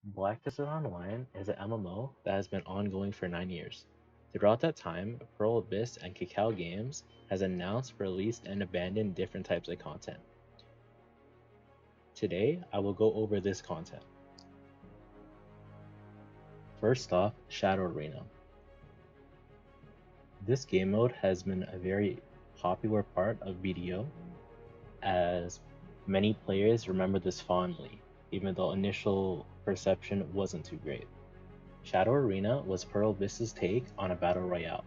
Black Desert Online is an MMO that has been ongoing for 9 years. Throughout that time, Pearl Abyss and Kakao Games has announced, released, and abandoned different types of content. Today, I will go over this content. First off, Shadow Arena. This game mode has been a very popular part of BDO, as many players remember this fondly, even though initial perception wasn't too great. Shadow Arena was Pearl Abyss's take on a battle royale.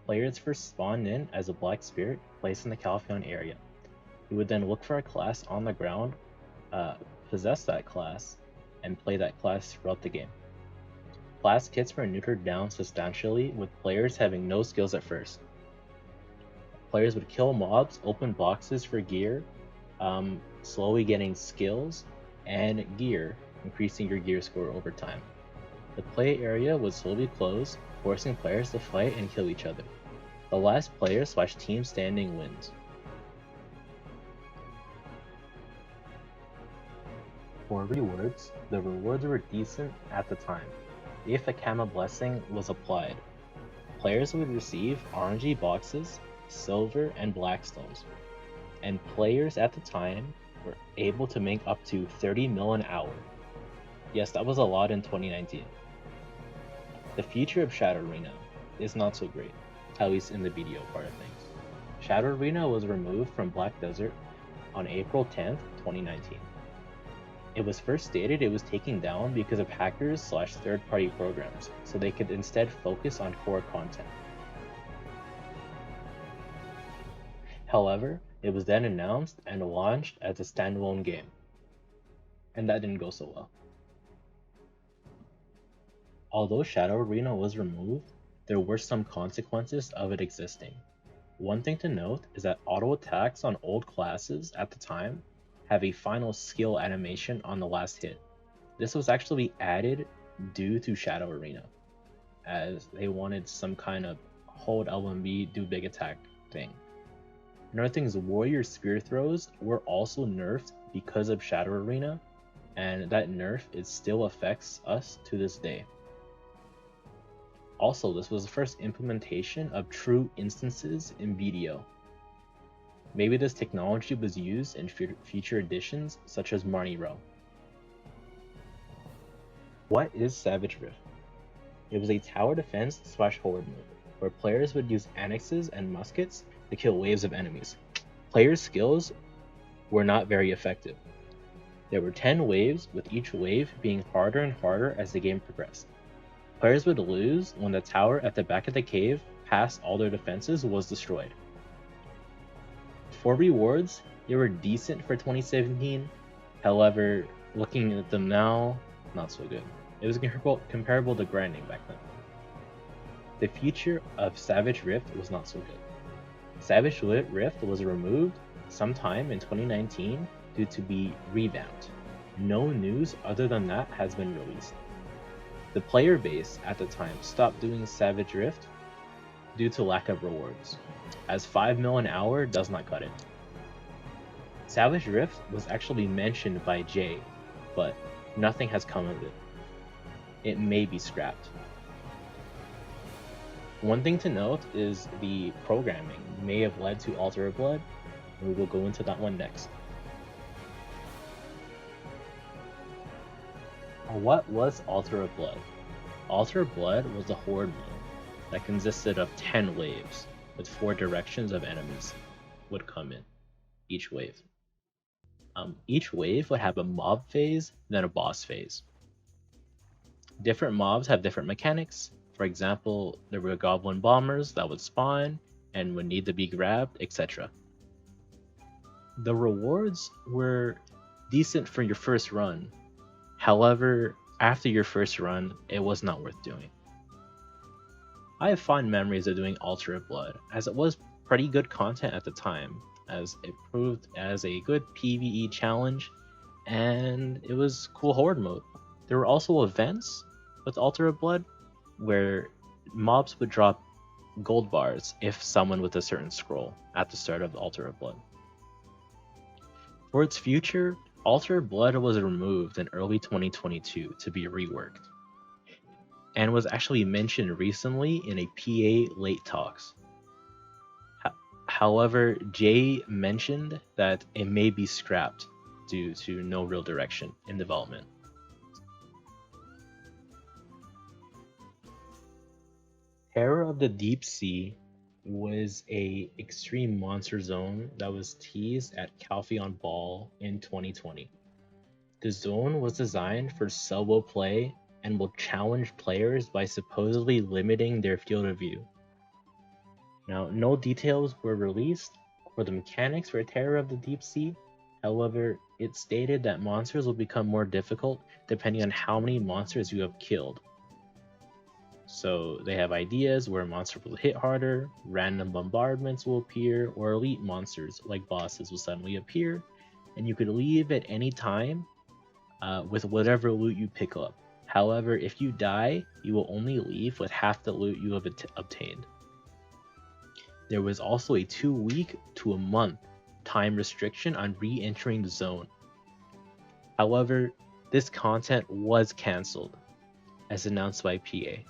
Players first spawned in as a black spirit placed in the Calpheon area. You would then look for a class on the ground, possess that class, and play that class throughout the game. Class kits were neutered down substantially, with players having no skills at first. Players would kill mobs, open boxes for gear, slowly getting skills and gear, increasing your gear score over time. The play area would slowly close, forcing players to fight and kill each other. The last player / team standing wins. For rewards, the rewards were decent at the time, if a Kama Blessing was applied. Players would receive RNG boxes, silver, and blackstones, and players at the time were able to make up to 30 mil an hour. Yes, that was a lot in 2019. The future of Shadow Arena is not so great, at least in the BDO part of things. Shadow Arena was removed from Black Desert on April 10th, 2019. It was first stated it was taken down because of hackers / third-party programs, so they could instead focus on core content. However, it was then announced and launched as a standalone game, and that didn't go so well. Although Shadow Arena was removed, there were some consequences of it existing. One thing to note is that auto attacks on old classes at the time have a final skill animation on the last hit. This was actually added due to Shadow Arena, as they wanted some kind of hold LMB, do big attack thing. Another thing is warrior spear throws were also nerfed because of Shadow Arena, and that nerf still affects us to this day. Also, this was the first implementation of true instances in BDO. Maybe this technology was used in future editions such as Marnie Row. What is Savage Rift? It was a tower defense / horde mode, where players would use annexes and muskets to kill waves of enemies. Players' skills were not very effective. There were 10 waves, with each wave being harder and harder as the game progressed. Players would lose when the tower at the back of the cave, past all their defenses, was destroyed. For rewards, they were decent for 2017, however, looking at them now, not so good. It was comparable to grinding back then. The future of Savage Rift was not so good. Savage Rift was removed sometime in 2019 due to be revamped. No news other than that has been released. The player base at the time stopped doing Savage Rift due to lack of rewards, as 5 mil an hour does not cut it. Savage Rift was actually mentioned by Jay, but nothing has come of it. It may be scrapped. One thing to note is the programming may have led to Altar of Blood, and we will go into that one next. What was Altar of Blood? Altar of Blood was a horde mode that consisted of 10 waves, with 4 directions of enemies would come in each wave. Each wave would have a mob phase, then a boss phase. Different mobs have different mechanics. For example, there were goblin bombers that would spawn and would need to be grabbed, etc. The rewards were decent for your first run. However, after your first run, it was not worth doing. I have fond memories of doing Altar of Blood, as it was pretty good content at the time, as it proved as a good PvE challenge, and it was cool horde mode. There were also events with Altar of Blood, where mobs would drop gold bars if someone with a certain scroll at the start of the Altar of Blood. For its future, Altered Blood was removed in early 2022 to be reworked, and was actually mentioned recently in a PA late talks. However, Jay mentioned that it may be scrapped due to no real direction in development. Terror of the Deep Sea was a extreme monster zone that was teased at Calpheon Ball in 2020. The zone was designed for solo play and will challenge players by supposedly limiting their field of view. Now, no details were released for the mechanics for Terror of the Deep Sea. However, it stated that monsters will become more difficult depending on how many monsters you have killed. So they have ideas where monsters will hit harder, random bombardments will appear, or elite monsters like bosses will suddenly appear, and you could leave at any time with whatever loot you pick up. However, if you die, you will only leave with half the loot you have obtained. There was also a 2-week to a month time restriction on re-entering the zone. However, this content was cancelled, as announced by PA.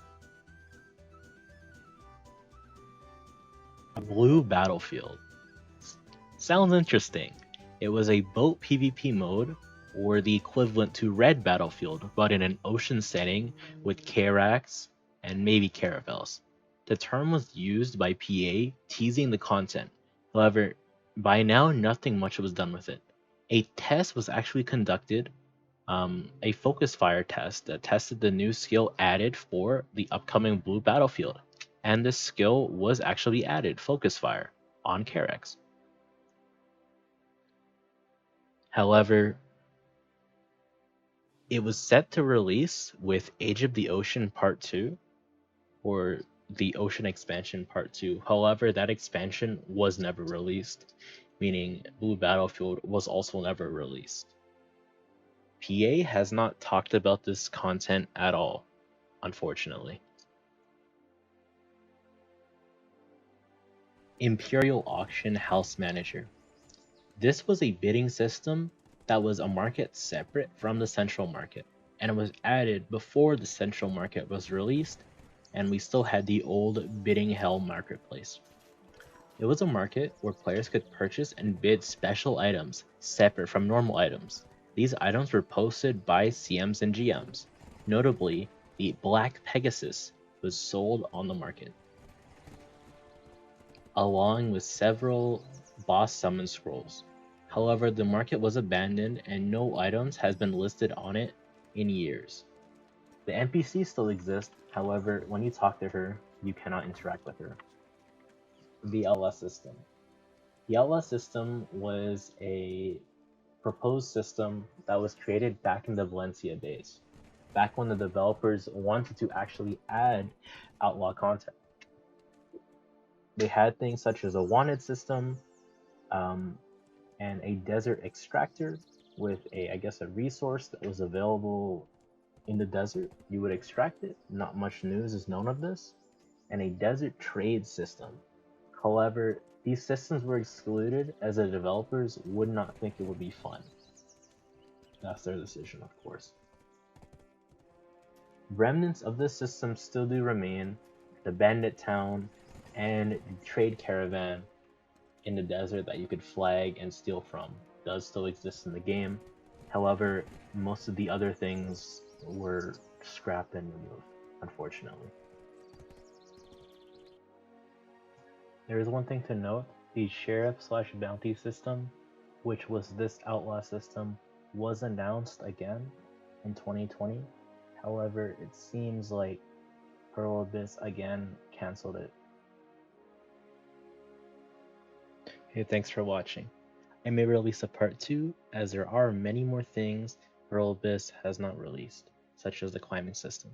Blue Battlefield. Sounds interesting. It was a boat PvP mode, or the equivalent to Red Battlefield, but in an ocean setting with Karax and maybe caravels. The term was used by PA teasing the content. However, by now nothing much was done with it. A test was actually conducted, a focus fire test that tested the new skill added for the upcoming Blue Battlefield. And this skill was actually added, focus fire, on Karax. However, it was set to release with Age of the Ocean Part 2, or the Ocean Expansion Part 2. However, that expansion was never released, meaning Blue Battlefield was also never released. PA has not talked about this content at all, unfortunately. Imperial Auction House Manager. This was a bidding system that was a market separate from the central market, and it was added before the central market was released, and we still had the old Bidding Hell marketplace. It was a market where players could purchase and bid special items separate from normal items. These items were posted by CMs and GMs. Notably, the Black Pegasus was sold on the market, along with several boss summon scrolls. However, the market was abandoned and no items has been listed on it in years. The NPC still exists, however, when you talk to her, you cannot interact with her. The LS system. The LS system was a proposed system that was created back in the Valencia days, back when the developers wanted to actually add outlaw content. They had things such as a wanted system, and a desert extractor with I guess a resource that was available in the desert. You would extract it. Not much news is known of this. And a desert trade system. However, these systems were excluded as the developers would not think it would be fun. That's their decision, of course. Remnants of this system still do remain. The bandit town and the trade caravan in the desert that you could flag and steal from does still exist in the game. However, most of the other things were scrapped and removed, unfortunately. There is one thing to note, the sheriff/bounty system, which was this outlaw system, was announced again in 2020. However, it seems like Pearl Abyss again cancelled it. Hey, thanks for watching. I may release a part 2, as there are many more things Pearl Abyss has not released, such as the climbing system.